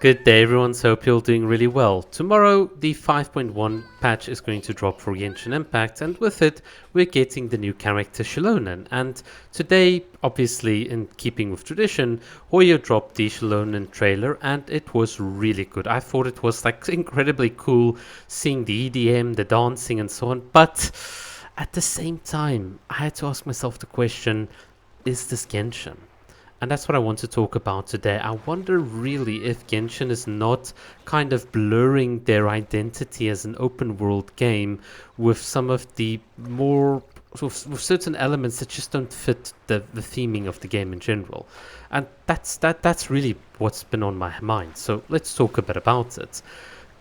Good day everyone, so hope you're all doing really well. Tomorrow the 5.1 patch is going to drop for Genshin Impact, and with it we're getting the new character Xilonen. And today, obviously in keeping with tradition, Hoyo dropped the Xilonen trailer and it was really good. I thought it was like incredibly cool seeing the EDM, the dancing and so on, but at the same time I had to ask myself the question, is this Genshin? And that's what I want to talk about today. I wonder really if Genshin is not kind of blurring their identity as an open world game with some of the more with certain elements that just don't fit the theming of the game in general. And that's really what's been on my mind. So let's talk a bit about it.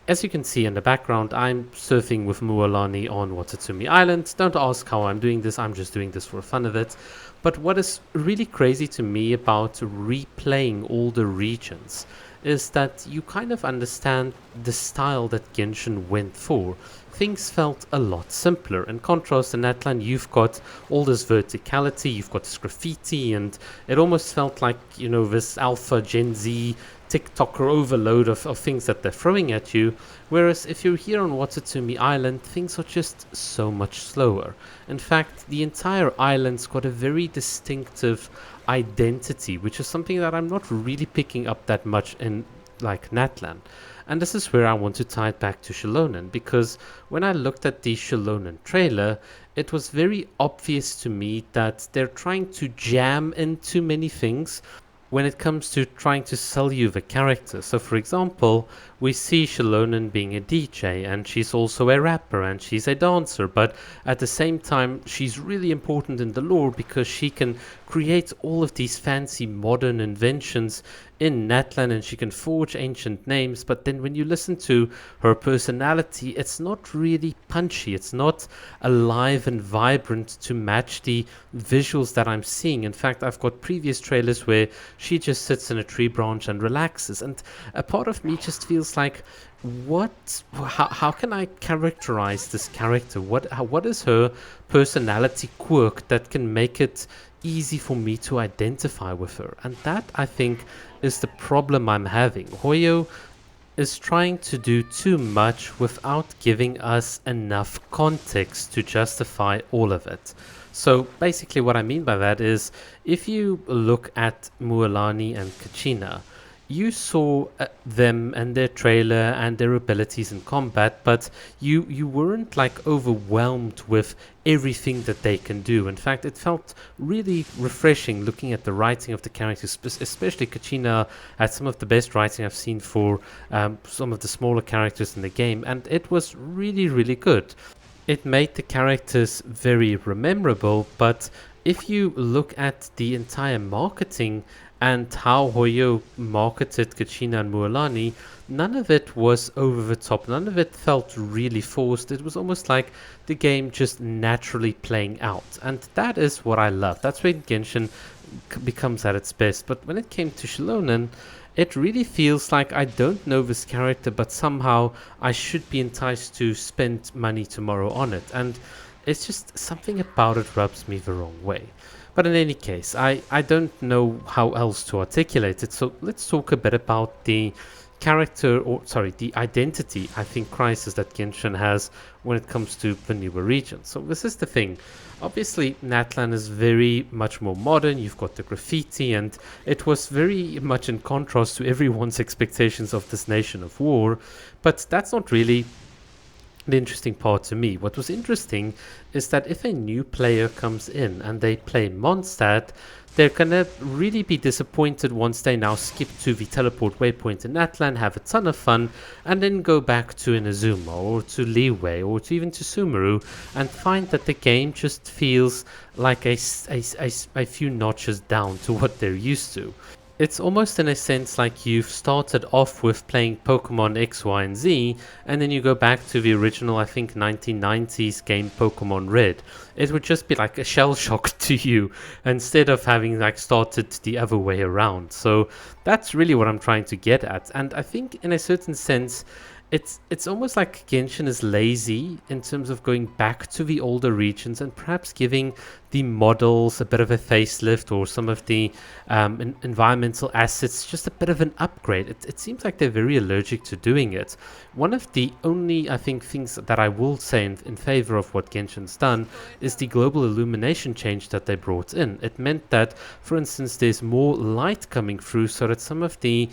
As you can see in the background, I'm surfing with Mualani on Watatsumi Island. Don't ask how I'm doing this, I'm just doing this for fun of it. But what is really crazy to me about replaying all the regions is that you kind of understand the style that Genshin went for. Things felt a lot simpler. In contrast, in Atlan, you've got all this verticality, you've got this graffiti, and it almost felt like, you know, this alpha Gen Z TikToker overload of things that they're throwing at you. Whereas if you're here on Watatsumi Island, things are just so much slower. In fact, the entire island's got a very distinctive identity, which is something that I'm not really picking up that much in like Natlan. And this is where I want to tie it back to Xilonen, because when I looked at the Xilonen trailer, it was very obvious to me that they're trying to jam in too many things when it comes to trying to sell you the character. So for example, we see Xilonen being a DJ, and she's also a rapper, and she's a dancer, but at the same time she's really important in the lore because she can create all of these fancy modern inventions in Natlan, and she can forge ancient names. But then when you listen to her personality, it's not really punchy, it's not alive and vibrant to match the visuals that I'm seeing. In fact, I've got previous trailers where she just sits in a tree branch and relaxes, and a part of me just feels like, how can I characterize this character? What is her personality quirk that can make it easy for me to identify with her? And that, I think, is the problem I'm having. Hoyo is trying to do too much without giving us enough context to justify all of it. So basically what I mean by that is, if you look at Mualani and Kachina, you saw them and their trailer and their abilities in combat, but you weren't like overwhelmed with everything that they can do. In fact, it felt really refreshing looking at the writing of the characters, especially Kachina had some of the best writing I've seen for some of the smaller characters in the game, and it was really, really good. It made the characters very memorable, but if you look at the entire marketing and how Hoyo marketed Kachina and Mualani, none of it was over the top, none of it felt really forced. It was almost like the game just naturally playing out, and that is what I love. That's when Genshin becomes at its best. But when it came to Xilonen, it really feels like I don't know this character, but somehow I should be enticed to spend money tomorrow on it, and it's just something about it rubs me the wrong way. But in any case, I don't know how else to articulate it, so let's talk a bit about the character, or sorry, the identity, I think, crisis that Genshin has when it comes to the newer regions. So this is the thing. Obviously, Natlan is very much more modern, you've got the graffiti, and it was very much in contrast to everyone's expectations of this nation of war, but that's not really the interesting part to me. What was interesting is that if a new player comes in and they play Mondstadt, they're gonna really be disappointed once they now skip to the teleport waypoint in Natlan, have a ton of fun, and then go back to Inazuma or to Liyue or to even to Sumeru and find that the game just feels like a few notches down to what they're used to. It's almost in a sense like you've started off with playing Pokemon X, Y, and Z, and then you go back to the original, I think, 1990s game Pokemon Red. It would just be like a shell shock to you, instead of having like started the other way around. So that's really what I'm trying to get at. And I think in a certain sense, it's almost like Genshin is lazy in terms of going back to the older regions and perhaps giving the models a bit of a facelift, or some of the environmental assets just a bit of an upgrade. It seems like they're very allergic to doing it. One of the only, I think, things that I will say in favor of what Genshin's done is the global illumination change that they brought in. It meant that, for instance, there's more light coming through, so that some of the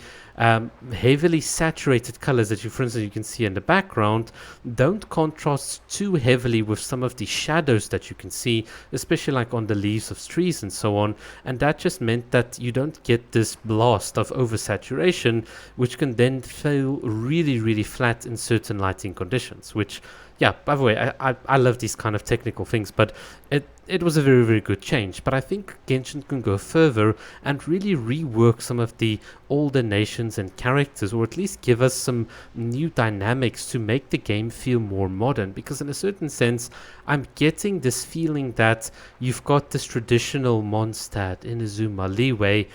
heavily saturated colors that you, for instance, you can see in the background don't contrast too heavily with some of the shadows that you can see, especially like on the leaves of trees and so on. And that just meant that you don't get this blast of oversaturation, which can then feel really, really flat in certain lighting conditions, which, yeah, by the way, I love these kind of technical things, but it was a very, very good change. But I think Genshin can go further and really rework some of the older nations and characters, or at least give us some new dynamics to make the game feel more modern. Because in a certain sense, I'm getting this feeling that you've got this traditional Mondstadt, Inazuma, Liyue,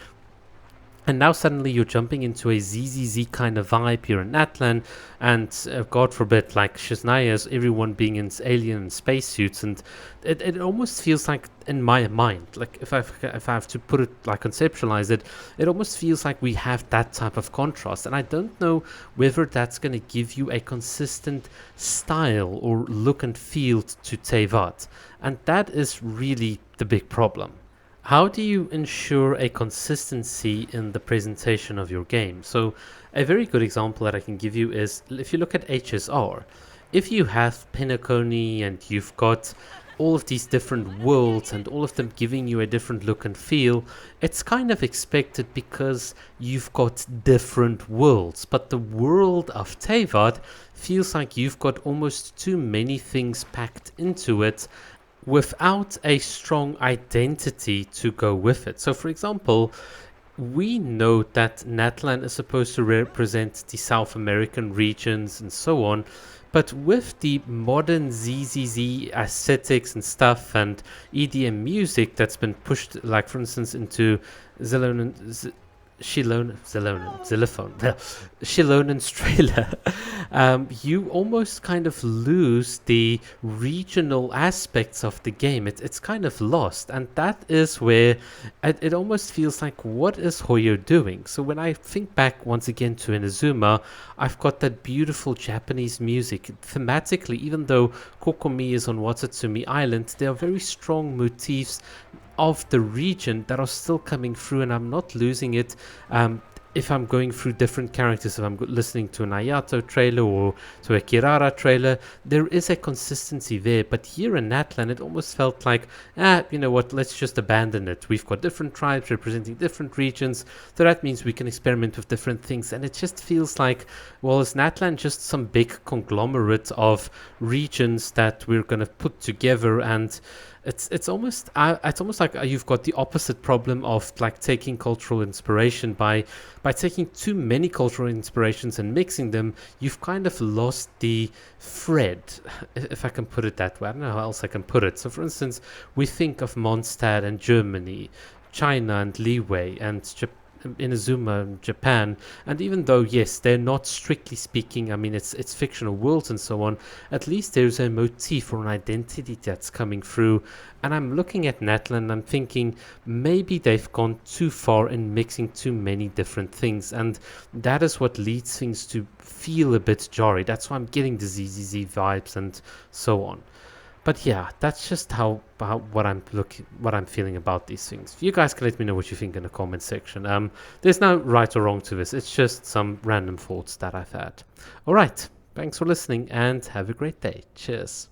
and now suddenly you're jumping into a ZZZ kind of vibe here in Atlan, and God forbid, like Shiznaya's, everyone being in alien and spacesuits, and it almost feels like, in my mind, like if I have to put it, like conceptualize it, it almost feels like we have that type of contrast, and I don't know whether that's going to give you a consistent style or look and feel to Teyvat, and that is really the big problem. How do you ensure a consistency in the presentation of your game? So a very good example that I can give you is, if you look at HSR, if you have Penacony and you've got all of these different worlds and all of them giving you a different look and feel, it's kind of expected because you've got different worlds. But the world of Teyvat feels like you've got almost too many things packed into it, without a strong identity to go with it. So, for example, we know that Natlan is supposed to represent the South American regions and so on, but with the modern ZZZ aesthetics and stuff and EDM music that's been pushed, like for instance, into Xilonen, Xilonen's trailer, you almost kind of lose the regional aspects of the game. It's kind of lost, and that is where it almost feels like, what is Hoyo doing? So when I think back once again to Inazuma, I've got that beautiful Japanese music. Thematically, even though Kokomi is on Watatsumi Island, there are very strong motifs of the region that are still coming through, and I'm not losing it if I'm going through different characters. If I'm listening to an Ayato trailer or to a Kirara trailer, there is a consistency there. But here in Natlan, it almost felt like, you know what, let's just abandon it. We've got different tribes representing different regions, so that means we can experiment with different things. And it just feels like, well, is Natlan just some big conglomerate of regions that we're going to put together? And it's almost like you've got the opposite problem of like taking cultural inspiration. By taking too many cultural inspirations and mixing them, you've kind of lost the thread, if I can put it that way. I don't know how else I can put it. So for instance, we think of Mondstadt and Germany, China and Liyue, and Inazuma in Japan, and even though yes, they're not strictly speaking, I mean it's fictional worlds and so on, at least there's a motif or an identity that's coming through. And I'm looking at Natlan and I'm thinking maybe they've gone too far in mixing too many different things, and that is what leads things to feel a bit jarry. That's why I'm getting the ZZZ vibes and so on. But yeah, that's just what I'm feeling about these things. You guys can let me know what you think in the comment section. There's no right or wrong to this. It's just some random thoughts that I've had. All right, thanks for listening and have a great day. Cheers.